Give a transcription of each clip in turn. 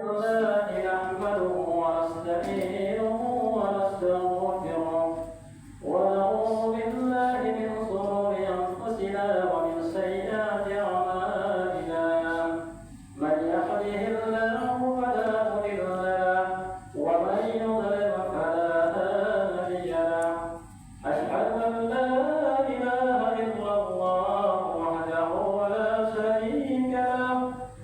الله نحمده ونستعينه ونستغفره ونعوذ بالله من شرور أنفسنا ومن سيئات أعمالنا من يهده الله فلا مضل له ومن يضلل فلا هادي له أشهد أن لا إله إلا الله وحده لا شريك له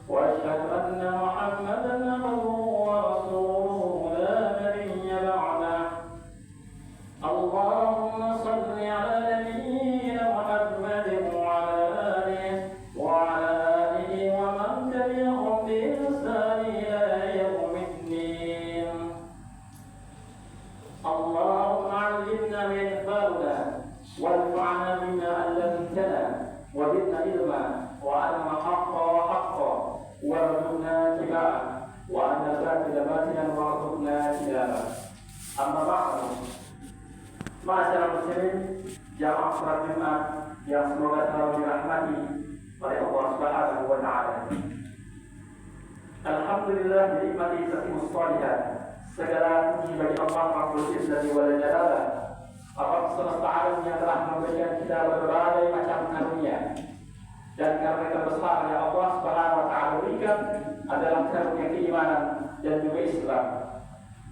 وأشهد أن محمدا عبده ورسوله لا نبي بعده اللهم صل على نبينا محمد وعلى آله ومن تبعهم بإحسان إلى يوم الدين اللهم علمنا ما ينفعنا وانفعنا بما علمتنا وزدنا علما وعلم حقا وارزقنا اتباعه وأن الباطل باطلا وارزقنا اجتنابه أما بعد Masyarakat muslimin jamaah sholat Jumat yang semoga selalu dirahmati oleh Allah Subhanahu wa taala. Alhamdulillah nikmati tatimus shalihat. Segala puji bagi Allah Rabbul Izzati wal Jalalah. Allah semesta alam yang telah memberikan kita berbagai macam karunia. Dan karunia terbesar yang Allah Subhanahu wa taala berikan adalah karunia keimanan dan juga Islam.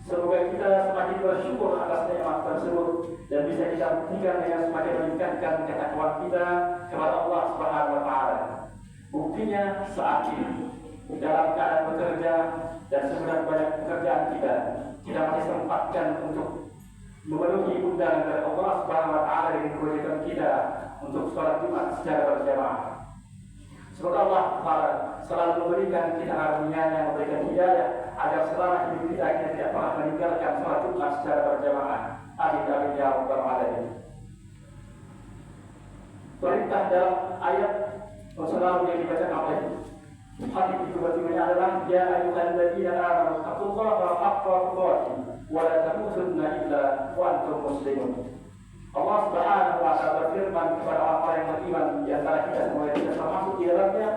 Semoga kita semakin bersyukur atas nikmat tersebut dan bisa kita buktikan dengan semakin meningkatkan ketakwaan kita kepada Allah Subhanahu wa taala. Buktinya saat ini dalam keadaan bekerja dan sebanyak pekerjaan kita masih sempatkan untuk memenuhi undangan dari Allah Subhanahu wa taala dengan kewajiban kita untuk sholat Jumat secara berjamaah. Semoga Allah selalu memberikan kita karunia-Nya, memberikan hidayah agar selama hidup kita tidak pernah meninggalkan sholat Jumat secara berjamaah. Amin ya rabbal alamin. Perintah dalam ayat selalu yang dibacakan oleh hadis itu berikutnya adalah ya ayyuhalladzina amanu taqullaha haqqa tuqatih wa la tamutunna illa wa antum muslimun. Allah Subhanahu wa taala berfirman kepada orang-orang yang beriman di antara kita semua yang kita termasuk di dalamnya,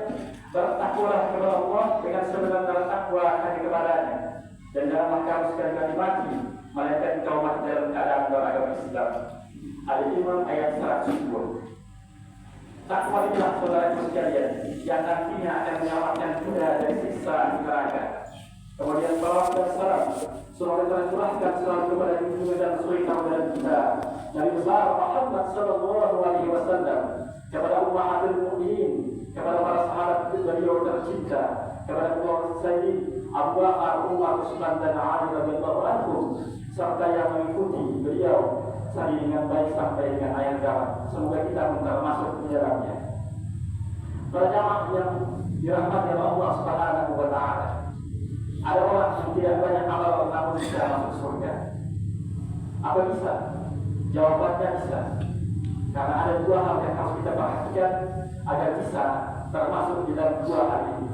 bertakwalah kepada Allah dengan sebenar-benar takwa hanya kepadanya, dan janganlah kamu sekali-kali mati melainkan engkau mati dalam keadaan beragama Islam. Al-Imran ayat 110. Takwa itulah saudara sekalian yang nantinya akan menyelamatkan kita dari siksa neraka. Kemudian salawat dan salam semoga tercurahkan selalu kepada junjungan dan suri tauhid kita Nabi besar Muhammad sallallahu alaihi wasallam, kepada ummahatul mukminin, kepada para sahabat beliau tercinta, kepada keluarga Sayyid Abu Bakar, Umar, Utsman dan Ali radhiyallahu anhum, serta yang mengikuti beliau sampai dengan baik sampai dengan akhir zaman. Semoga kita termasuk di dalamnya. Para jamaah yang dirahmati oleh Allah Subhanahu wa taala, ada orang yang tidak banyak amal namun bisa masuk surga. Apa bisa? Jawabannya bisa. Karena ada dua hal yang harus kita perhatikan agar bisa termasuk di dalam dua hal ini.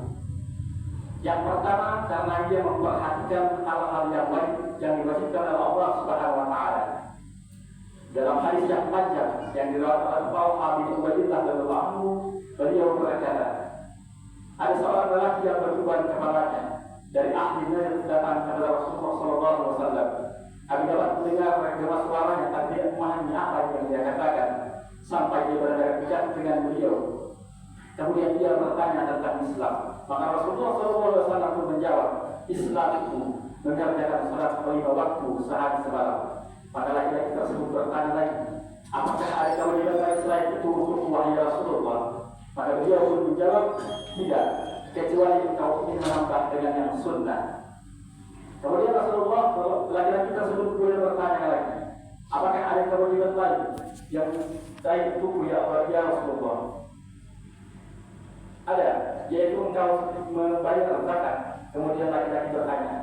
Yang pertama, karena dia memperhatikan hal-hal yang baik yang diwajibkan oleh Allah Subhanahu wa taala. Dalam hadis yang panjang yang diriwayatkan oleh Talha bin Ubaidillah radhiyallahu anhu, beliau berkata, ada seorang lelaki yang bertuban kepalanya dari ahli yang datang kepada Rasulullah sallallahu alaihi wasallam. Abi dapat mendengar gema suaranya, tapi dia memahami apa yang dia katakan sampai dia berdekat dengan beliau. Kemudian dia bertanya tentang Islam. Maka Rasulullah sallallahu alaihi wasallam pun menjawab, Islam itu mengerjakan salat 5 waktu sehari semalam. Maka laki-laki tersebut bertanya lagi, apakah ada kewajiban lain selain itu untuk wahai Rasulullah? Maka beliau pun menjawab, tidak, kecuali engkau ingin menambah dengan yang sunnah. Kemudian Rasulullah, laki-laki tersebut kemudian bertanya lagi, apakah ada kewajiban lain yang lain untukku ya Rasulullah? Ada, yaitu engkau membayar zakat. Kemudian laki-laki bertanya,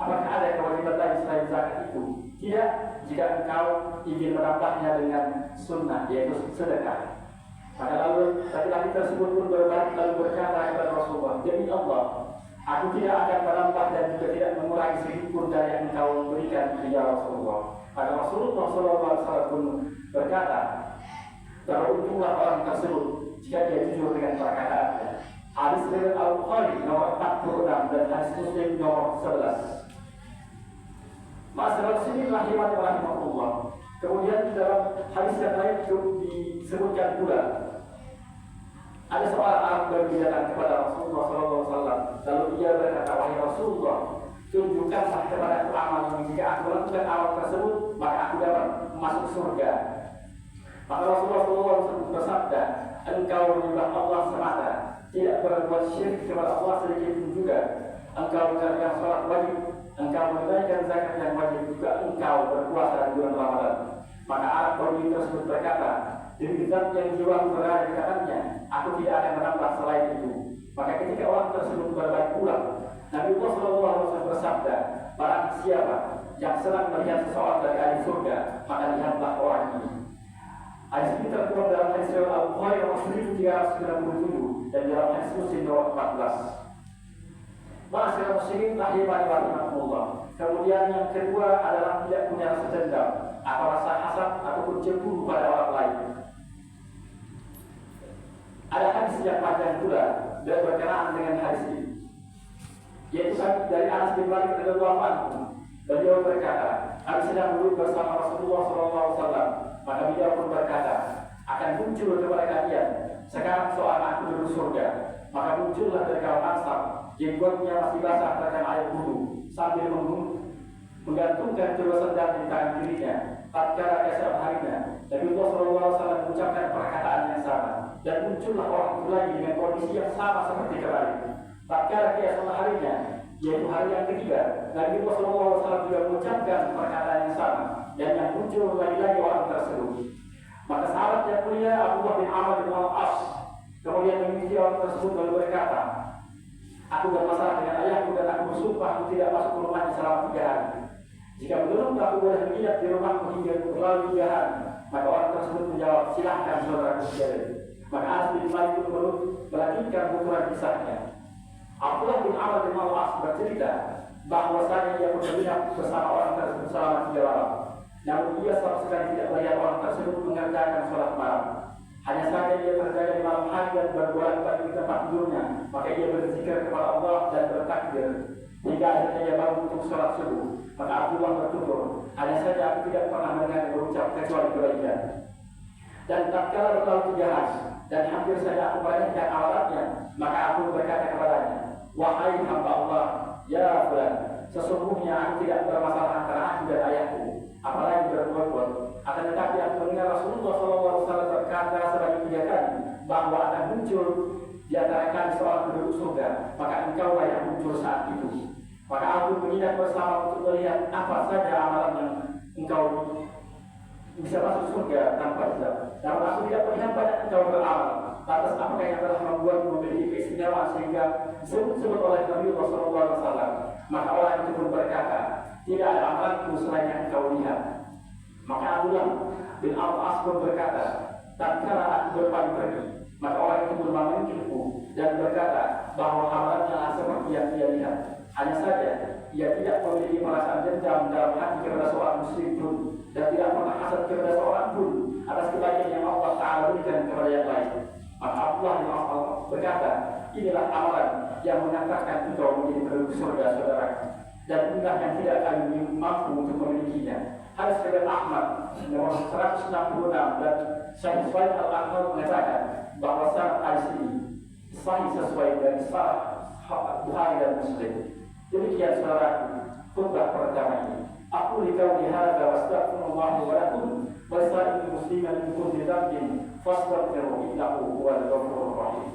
apakah ada kewajiban lain selain zakat itu? Tidak, jika engkau ingin menambahnya dengan sunnah, yaitu sedekah. Maka lalu laki-laki tersebut pun berbalik lalu berkata kepada Rasulullah, demi Allah, aku tidak akan menambah dan juga tidak mengurangi sedikit pun dari yang engkau berikan ya Rasulullah. Maka Rasulullah SAW pun berkata, beruntunglah orang tersebut jika dia jujur dengan perkataannya. Hadis riwayat Al-Bukhari nomor 46 dan hadis Muslim nomor 11. Masalah sini rahimani rahimahullah. Kemudian dalam hadis yang lain disebutkan pula ada seorang Arab yang datang kepada Rasulullah SAW. Lalu dia berkata, wahai Rasulullah, tunjukkanlah kepada aku amal yang jika aku lakukan amal tersebut maka aku dapat masuk surga. Maka Rasulullah SAW bersabda, engkau menyembah Allah semata, tidak berbuat syirik kepada Allah sedikit pun juga. Engkau menjalankan sholat wajib, engkau menunaikan zakat yang wajib, juga engkau berpuasa di bulan Ramadan. Maka Arab Badui tersebut berkata, demi zat yang jiwa berada di tangannya, aku tidak akan menambah selain itu. Maka ketika orang tersebut berbalik pulang, Nabi Muhammad SAW bersabda, barang siapa yang sedang melihat seseorang dari ahli surga, maka lihatlah orang ini. Hadis ini tertuang dalam hadis riwayat Al-Bukhari nomor 1397 dan dalam hadis Muslim nomor 14. Masyarakat muslimin rahimani rahimahullah. Kemudian yang kedua adalah tidak punya rasa dendam atau rasa hasad ataupun cemburu pada orang lain. Ada hadis yang panjang pula dan berkenaan dengan hadis ini, yaitu dari Anas bin Malik radhiyallahu anhu. Beliau berkata, kami sedang duduk bersama Rasulullah SAW. Maka beliau pun berkata, akan muncul kepada kalian sekarang seorang aku duduk surga. Maka muncullah dari kaum Ansar, jenggotnya masih basah terkena air wudu, sambil menggantungkan kedua sendal di tangan kirinya. Tatkala keesokan harinya, Nabi Muhammad SAW mengucapkan perkataan yang sama, dan muncullah orang itu lagi dengan kondisi yang sama seperti kemarin. Tatkala keesokan harinya, yaitu hari yang ketiga, Nabi Muhammad SAW juga mengucapkan perkataan yang sama, dan yang muncul lagi-lagi orang tersebut. Maka sahabat yang mulia Abdullah bin Amr bin Al-As kemudian mengikuti orang tersebut lalu berkata, aku bermasalah dengan ayahku dan aku bersumpah aku tidak masuk ke rumahnya selama 3 hari. Jika belum aku boleh menginap di rumahku hingga terlalu 3 hari. Maka orang tersebut menjawab, silahkan saudaraku sekalian. Maka Anas bin Malik pun melanjutkan tuturan kisahnya. Abdullah bin Amr bin Al-As bercerita bahwasanya ia pun menginap bersama orang tersebut selama 3 malam. Namun ia sama sekali tidak melihat orang tersebut mengerjakan sholat malam. Hanya saja dia terjaga di malam hari dan berbolak-balik di tempat tidurnya. Maka ia berzikir kepada Allah dan bertakbir hingga akhirnya ia bangun untuk sholat subuh. Maka Abdullah bertutur, hanya saja aku tidak pernah mendengar berucap kecuali kebaikan. Dan tatkala berlalu 3 hari dan hampir saja aku meremehkan awalatnya, maka aku berkata kepadanya, wahai hamba Allah, ya fulan, sesungguhnya aku tidak bermasalah antara aku dan ayahku, apalagi berbuat-buat. Akan tetapi aku mendengar Rasulullah SAW berkata sebanyak 3 kali bahwa akan muncul di antara kami seorang penduduk surga, maka engkaulah yang muncul saat itu. Maka aku menginap bersama untuk melihat apa saja amalan yang engkau bisa masuk surga tanpa hisab. Namun aku tidak melihat banyak engkau beramal. Lantas apakah yang telah membuatmu memiliki keistimewaan sehingga disebut-sebut oleh Nabi SAW? Maka orang itu pun berkata, tidak ada amalanku selain yang engkau lihat. Maka Abdullah bin Al-As pun berkata, tatkala aku berpaling pergi, maka orang itu pun memungkirku dan berkata bahwa amalannya seperti yang dia lihat. Hanya saja ia tidak memiliki perasaan dendam dalam hati kepada seorang muslim pun, dan tidak pernah hasad kepada seorang pun atas kebaikan yang Allah Ta'ala berikan kepada yang lain. Maka Abdullah bin Al-As berkata, inilah amalan yang mengantarkan engkau menjadi penduduk surga, saudara, dan inilah yang tidak akan mampu untuk memilikinya. Hadis riwayat Ahmad nomor 166 dan Syekh Shuaib Al-Ahmad mengatakan bahwa sanad hadis ini sahih sesuai dengan sahih Bukhari dan Muslim. Demikian saudaraku khutbah pertama ini. Aku likau dihadza wa astaghfirullah wa lakum wa lisa'il muslimin min kulli dhanbin fastaghfiruhu innahu huwal ghafurur rahim.